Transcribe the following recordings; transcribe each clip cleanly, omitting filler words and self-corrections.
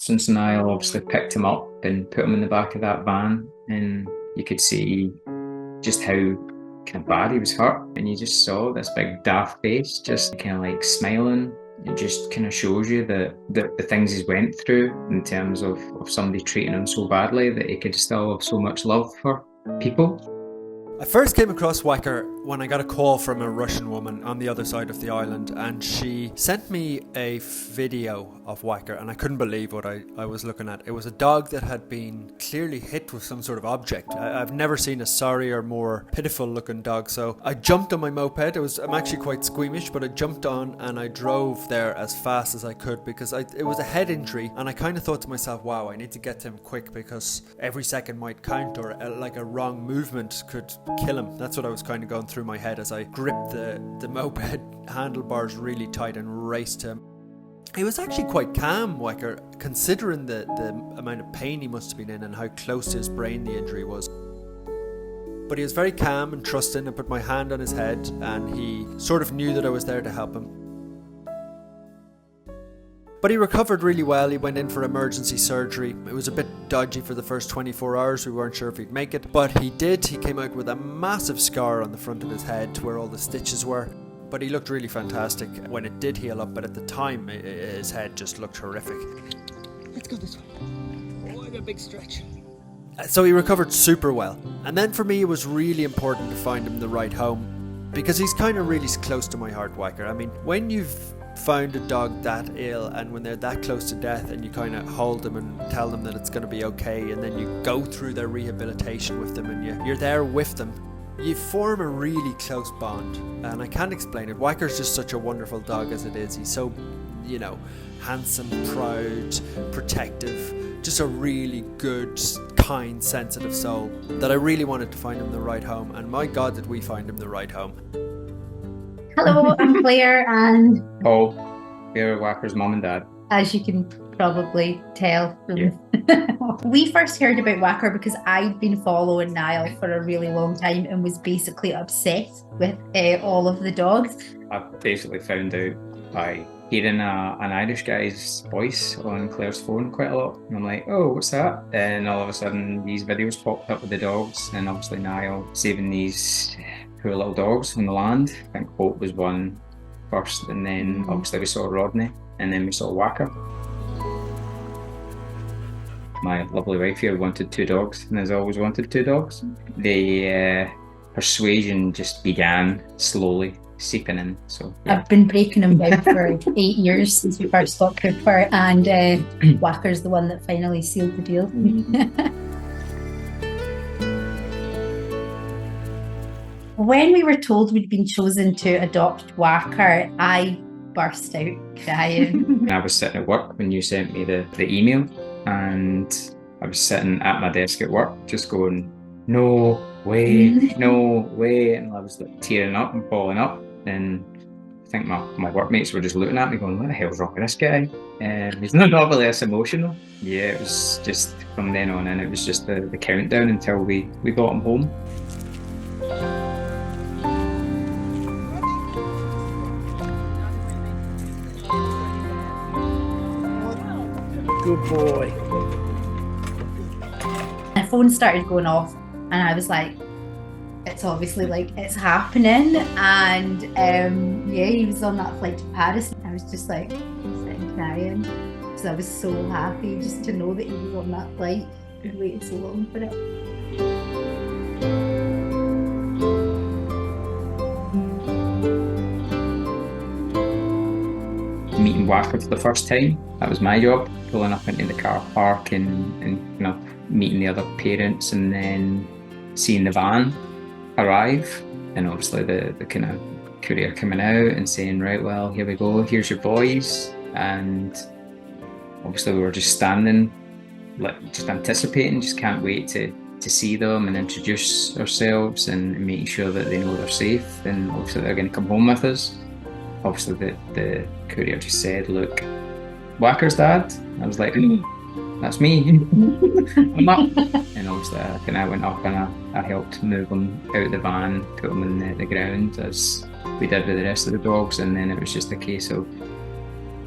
since Niall obviously picked him up and put him in the back of that van, and you could see just how kind of bad he was hurt, and you just saw this big daft face just kind of like smiling. It just kind of shows you that the things he's went through in terms of somebody treating him so badly, that he could still have so much love for people. I first came across Wacker when I got a call from a Russian woman on the other side of the island, and she sent me a video of Wacker, and I couldn't believe what I was looking at. It was a dog that had been clearly hit with some sort of object. I've never seen a sorrier, more pitiful looking dog, so I jumped on my moped. I'm actually quite squeamish, but I jumped on and I drove there as fast as I could, because it was a head injury, and I kind of thought to myself, wow, I need to get to him quick, because every second might count, or like a wrong movement could kill him. That's what I was kind of going through my head as I gripped the moped handlebars really tight and raced him. He was actually quite calm, Wacker, considering the amount of pain he must have been in and how close to his brain the injury was. But he was very calm and trusting. I put my hand on his head and he sort of knew that I was there to help him. But he recovered really well. He went in for emergency surgery. It was a bit dodgy for the first 24 hours. We weren't sure if he'd make it, but he did. He came out with a massive scar on the front of his head where all the stitches were. But he looked really fantastic when it did heal up, but at the time his head just looked horrific. Let's go this way. Oh, I got a big stretch. So he recovered super well. And then for me it was really important to find him the right home, because he's kind of really close to my heart, Wacker. I mean, when you've found a dog that ill and when they're that close to death and you kind of hold them and tell them that it's going to be okay, and then you go through their rehabilitation with them and you're there with them, you form a really close bond, and I can't explain it. Wacker's just such a wonderful dog as it is. He's so, handsome, proud, protective, just a really good, kind, sensitive soul, that I really wanted to find him the right home, and my God did we find him the right home. Hello, I'm Claire, and Paul, they're Wacker's mum and dad. As you can probably tell from we first heard about Wacker because I'd been following Niall for a really long time and was basically obsessed with all of the dogs. I basically found out by hearing an Irish guy's voice on Claire's phone quite a lot, and I'm like, oh, what's that? And all of a sudden these videos popped up with the dogs, and obviously Niall saving these poor little dogs on the land. I think Hope was one first, and then obviously we saw Rodney, and then we saw Wacker. My lovely wife here wanted 2 dogs and has always wanted 2 dogs. The persuasion just began slowly seeping in. So yeah. I've been breaking him down for 8 years since we first got Cooper, and Wacker's the one that finally sealed the deal. When we were told we'd been chosen to adopt Wacker, I burst out crying. I was sitting at work when you sent me the email, and I was sitting at my desk at work just going, no way, no way, and I was like tearing up and falling up, and I think my workmates were just looking at me going, what the hell's wrong with this guy? He's not really this emotional. Yeah, it was just from then on in, it was just the countdown until we got him home. Good boy. My phone started going off and I was like, it's obviously like it's happening. And he was on that flight to Paris. I was just like sitting crying because I was so happy just to know that he was on that flight. I'd waited so long for it. Meeting Wacker for the first time, that was my job, pulling up into the car park and meeting the other parents, and then seeing the van arrive, and obviously the kind of courier coming out and saying, right, well, here we go, here's your boys. And obviously we were just standing, like just anticipating, just can't wait to see them and introduce ourselves and making sure that they know they're safe, and obviously they're going to come home with us. Obviously the courier just said, look, Wacker's dad. I was like, that's me. I'm up. And obviously I went up and I helped move them out of the van, put them in the ground as we did with the rest of the dogs, and then it was just a case of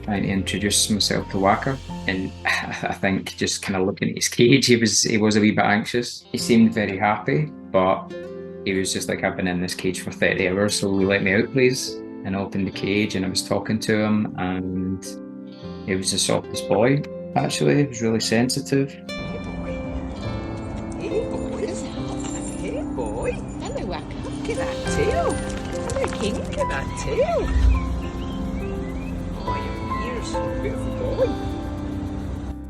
trying to introduce myself to Wacker, and I think just kind of looking at his cage, he was a wee bit anxious. He seemed very happy, but he was just like, I've been in this cage for 30 hours, so will you let me out, please? And I opened the cage and I was talking to him, and he was the softest boy, actually. He was really sensitive. Hey boy. Hey boys. Hey boy. Hello, Wacker. Look at that tail. Hello, King. Look at that tail. Oh, your ears. Beautiful boy.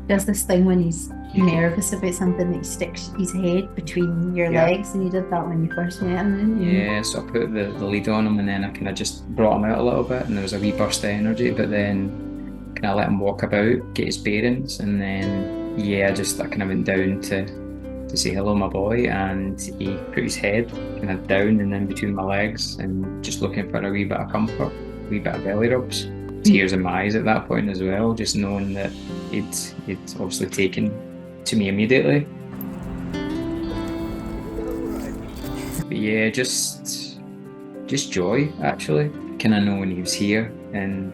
Does this thing when he's nervous about something that he sticks his head between your legs, and you did that when you first met him, didn't you? Yeah, so I put the lead on him, and then I kind of just brought him out a little bit, and there was a wee burst of energy, but then kind of let him walk about, get his bearings, and then I kind of went down to say hello, my boy, and he put his head kind of down and then between my legs, and just looking for a wee bit of comfort, a wee bit of belly rubs. Tears in my eyes at that point as well, just knowing that he'd obviously taken to me immediately. But yeah, just joy, actually. Kind of know when he was here, and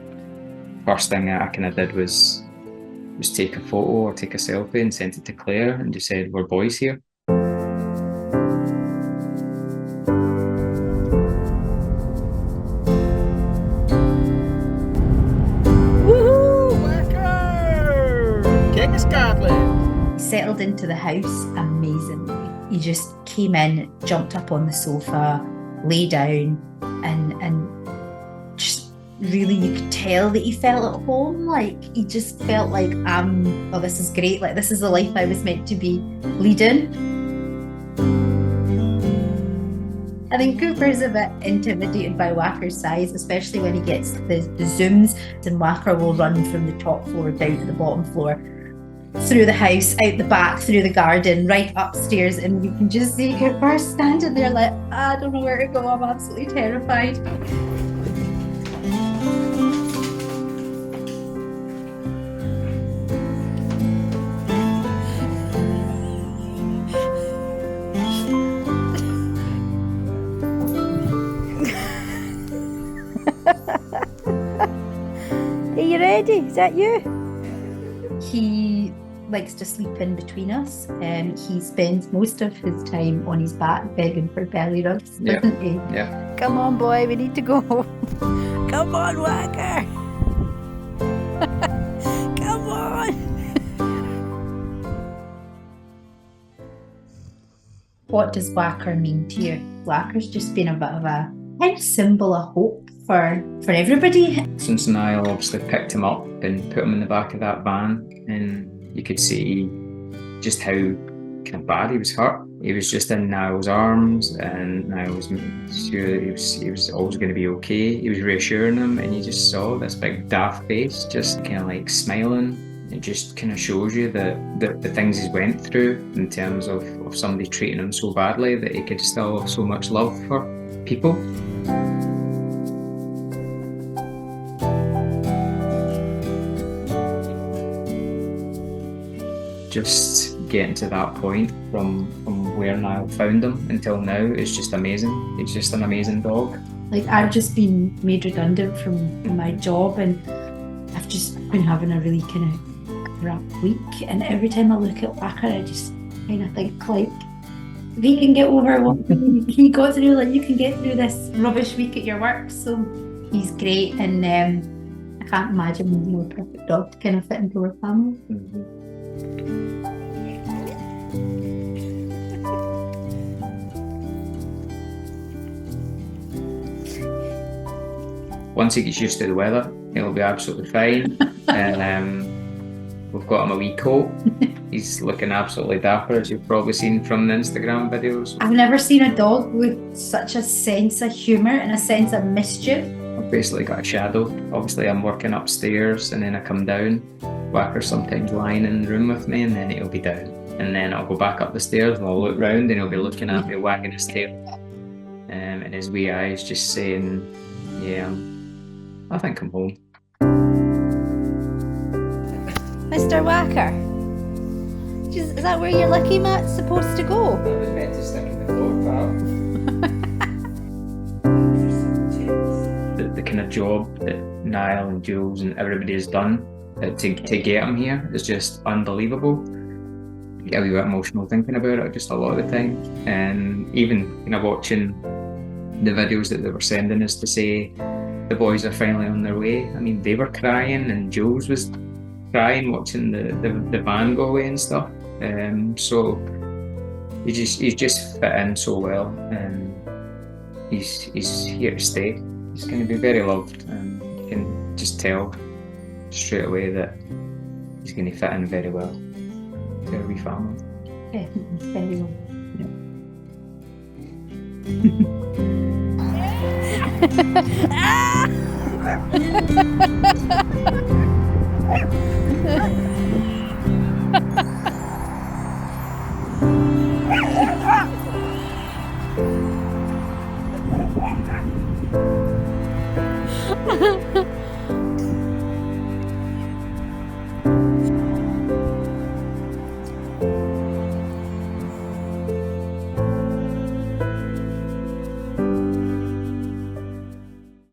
first thing I kind of did was take a photo or take a selfie and sent it to Claire and just said, we're boys here. Settled into the house amazingly. He just came in, jumped up on the sofa, lay down, and just really, you could tell that he felt at home. Like, he just felt like, oh, this is great. Like, this is the life I was meant to be leading. I think Cooper's a bit intimidated by Wacker's size, especially when he gets the zooms, and Wacker will run from the top floor down to the bottom floor, through the house, out the back, through the garden, right upstairs, and you can just see Cooper standing there like, I don't know where to go, I'm absolutely terrified. Are you ready? Is that you? He likes to sleep in between us, and he spends most of his time on his back begging for belly rubs, doesn't he? Yeah. Come on, boy, we need to go. Come on, Wacker. Come on. What does Wacker mean to you? Wacker's just been a bit of a kind of symbol of hope for everybody. Since Niall obviously picked him up and put him in the back of that van, and you could see just how kind of bad he was hurt. He was just in Niall's arms, and Niall was sure he was always going to be okay. He was reassuring him, and you just saw this big daft face just kind of like smiling. It just kind of shows you that the things he's went through in terms of somebody treating him so badly, that he could still have so much love for people. Just getting to that point from where Niall found him until now is just amazing. He's just an amazing dog. Like, I've just been made redundant from my job, and I've just been having a really kind of rough week, and every time I look at Wacker, I just kind of think, like, if he can get over what he got through, like, you can get through this rubbish week at your work. So he's great, and I can't imagine a more perfect dog to kind of fit into our family. Once he gets used to the weather, he'll be absolutely fine. We've got him a wee coat. He's looking absolutely dapper, as you've probably seen from the Instagram videos. I've never seen a dog with such a sense of humour and a sense of mischief. I've basically got a shadow. Obviously, I'm working upstairs, and then I come down. Wacker's sometimes lying in the room with me, and then he'll be down. And then I'll go back up the stairs, and I'll look round, and he'll be looking at me, wagging his tail. And his wee eyes just saying, yeah, I think I'm home. Mr. Wacker, is that where your lucky mat's supposed to go? That was meant to stick in the door, pal. The kind of job that Niall and Jules and everybody has done to get him here is just unbelievable. I get a wee bit emotional thinking about it just a lot of the time, and even kind of watching the videos that they were sending us to say the boys are finally on their way. I mean, they were crying, and Jules was crying watching the van go away and stuff. So he's just fit in so well, and he's here to stay. He's going to be very loved, and you can just tell straight away that he's going to fit in very well to our wee family. Definitely, very well. Ah!